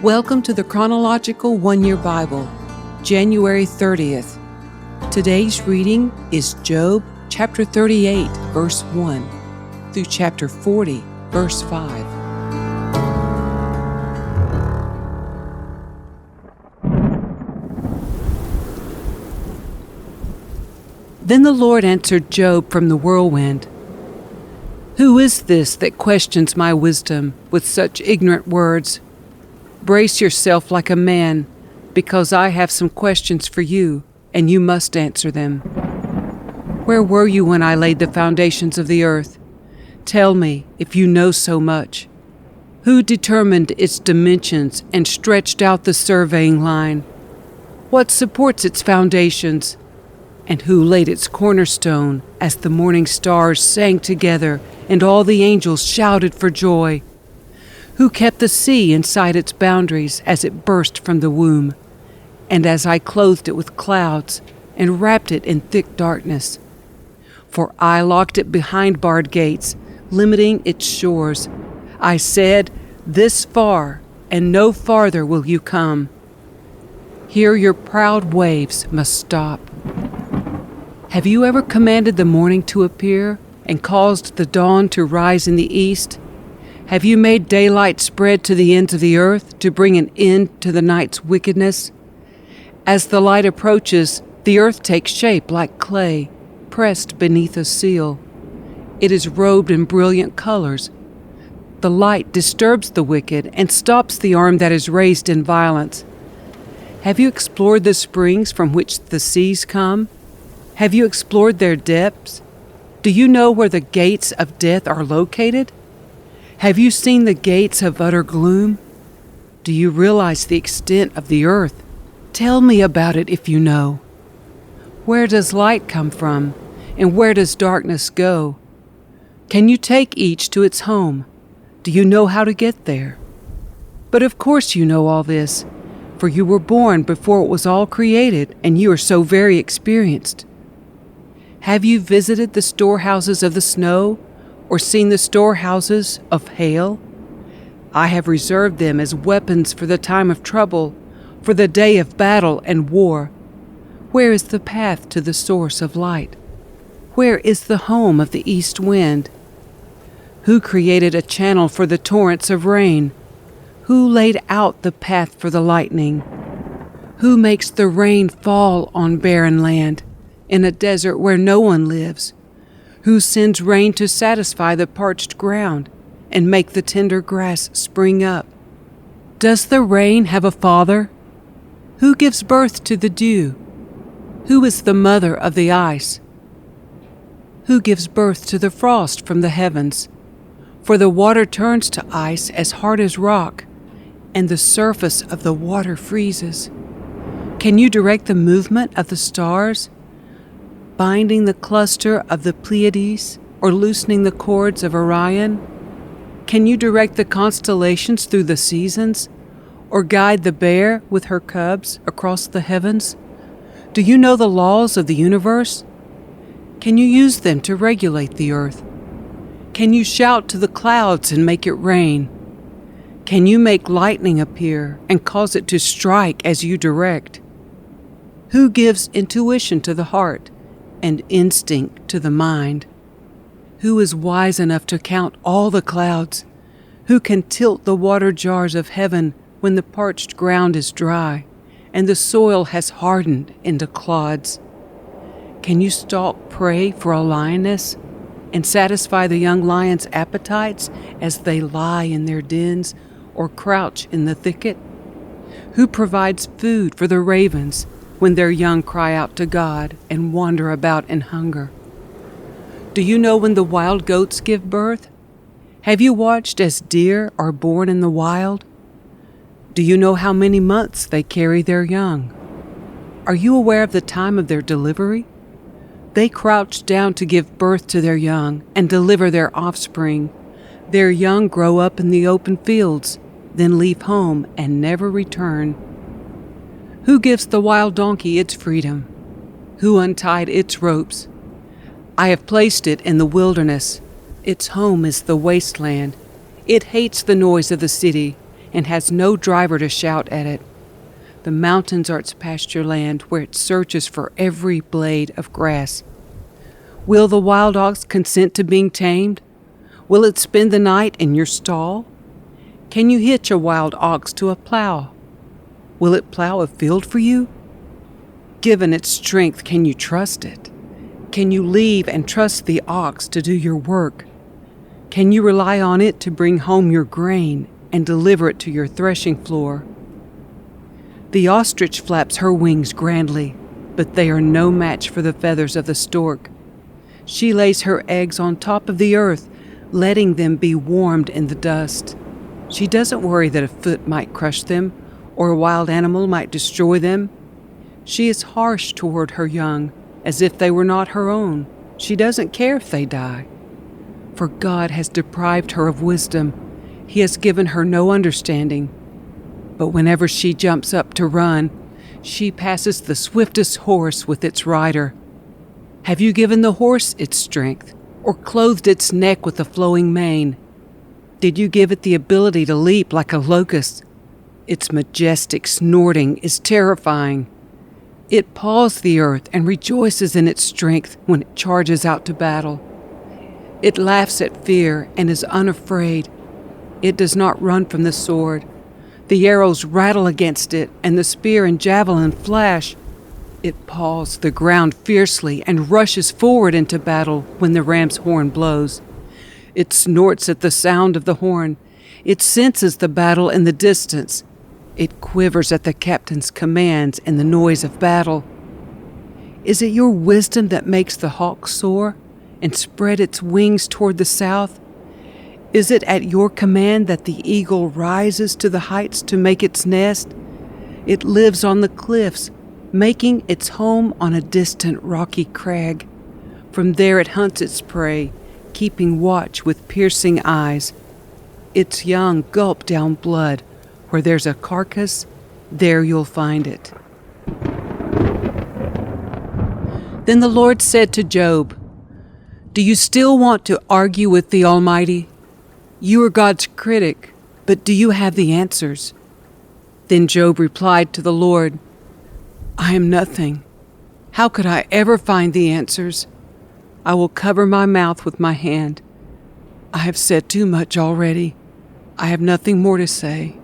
Welcome to the Chronological One-Year Bible, January 30th. Today's reading is Job chapter 38, verse 1, through chapter 40, verse 5. Then the Lord answered Job from the whirlwind. Who is this that questions my wisdom with such ignorant words? Brace yourself like a man, because I have some questions for you, and you must answer them. Where were you when I laid the foundations of the earth? Tell me, if you know so much. Who determined its dimensions and stretched out the surveying line? What supports its foundations? And who laid its cornerstone as the morning stars sang together and all the angels shouted for joy? Who kept the sea inside its boundaries as it burst from the womb, and as I clothed it with clouds and wrapped it in thick darkness? For I locked it behind barred gates, limiting its shores. I said, "This far, and no farther will you come. Here your proud waves must stop." Have you ever commanded the morning to appear and caused the dawn to rise in the east? Have you made daylight spread to the ends of the earth to bring an end to the night's wickedness? As the light approaches, the earth takes shape like clay, pressed beneath a seal. It is robed in brilliant colors. The light disturbs the wicked and stops the arm that is raised in violence. Have you explored the springs from which the seas come? Have you explored their depths? Do you know where the gates of death are located? Have you seen the gates of utter gloom? Do you realize the extent of the earth? Tell me about it if you know. Where does light come from, and where does darkness go? Can you take each to its home? Do you know how to get there? But of course you know all this, for you were born before it was all created, and you are so very experienced. Have you visited the storehouses of the snow, or seen the storehouses of hail? I have reserved them as weapons for the time of trouble, for the day of battle and war. Where is the path to the source of light? Where is the home of the east wind? Who created a channel for the torrents of rain? Who laid out the path for the lightning? Who makes the rain fall on barren land, in a desert where no one lives? Who sends rain to satisfy the parched ground and make the tender grass spring up? Does the rain have a father? Who gives birth to the dew? Who is the mother of the ice? Who gives birth to the frost from the heavens? For the water turns to ice as hard as rock, and the surface of the water freezes. Can you direct the movement of the stars, binding the cluster of the Pleiades, or loosening the cords of Orion? Can you direct the constellations through the seasons, or guide the bear with her cubs across the heavens? Do you know the laws of the universe? Can you use them to regulate the earth? Can you shout to the clouds and make it rain? Can you make lightning appear and cause it to strike as you direct? Who gives intuition to the heart and instinct to the mind? Who is wise enough to count all the clouds? Who can tilt the water jars of heaven when the parched ground is dry and the soil has hardened into clods? Can you stalk prey for a lioness and satisfy the young lion's appetites as they lie in their dens or crouch in the thicket? Who provides food for the ravens when their young cry out to God and wander about in hunger? Do you know when the wild goats give birth? Have you watched as deer are born in the wild? Do you know how many months they carry their young? Are you aware of the time of their delivery? They crouch down to give birth to their young and deliver their offspring. Their young grow up in the open fields, then leave home and never return. Who gives the wild donkey its freedom? Who untied its ropes? I have placed it in the wilderness. Its home is the wasteland. It hates the noise of the city and has no driver to shout at it. The mountains are its pasture land, where it searches for every blade of grass. Will the wild ox consent to being tamed? Will it spend the night in your stall? Can you hitch a wild ox to a plow? Will it plow a field for you? Given its strength, can you trust it? Can you leave and trust the ox to do your work? Can you rely on it to bring home your grain and deliver it to your threshing floor? The ostrich flaps her wings grandly, but they are no match for the feathers of the stork. She lays her eggs on top of the earth, letting them be warmed in the dust. She doesn't worry that a foot might crush them or a wild animal might destroy them. She is harsh toward her young, as if they were not her own. She doesn't care if they die. For God has deprived her of wisdom. He has given her no understanding. But whenever she jumps up to run, she passes the swiftest horse with its rider. Have you given the horse its strength, or clothed its neck with a flowing mane? Did you give it the ability to leap like a locust? Its majestic snorting is terrifying. It paws the earth and rejoices in its strength when it charges out to battle. It laughs at fear and is unafraid. It does not run from the sword. The arrows rattle against it, and the spear and javelin flash. It paws the ground fiercely and rushes forward into battle when the ram's horn blows. It snorts at the sound of the horn. It senses the battle in the distance. It quivers at the captain's commands and the noise of battle. Is it your wisdom that makes the hawk soar and spread its wings toward the south? Is it at your command that the eagle rises to the heights to make its nest? It lives on the cliffs, making its home on a distant rocky crag. From there it hunts its prey, keeping watch with piercing eyes. Its young gulp down blood. Where there's a carcass, there you'll find it. Then the Lord said to Job, "Do you still want to argue with the Almighty? You are God's critic, but do you have the answers?" Then Job replied to the Lord, "I am nothing. How could I ever find the answers? I will cover my mouth with my hand. I have said too much already. I have nothing more to say."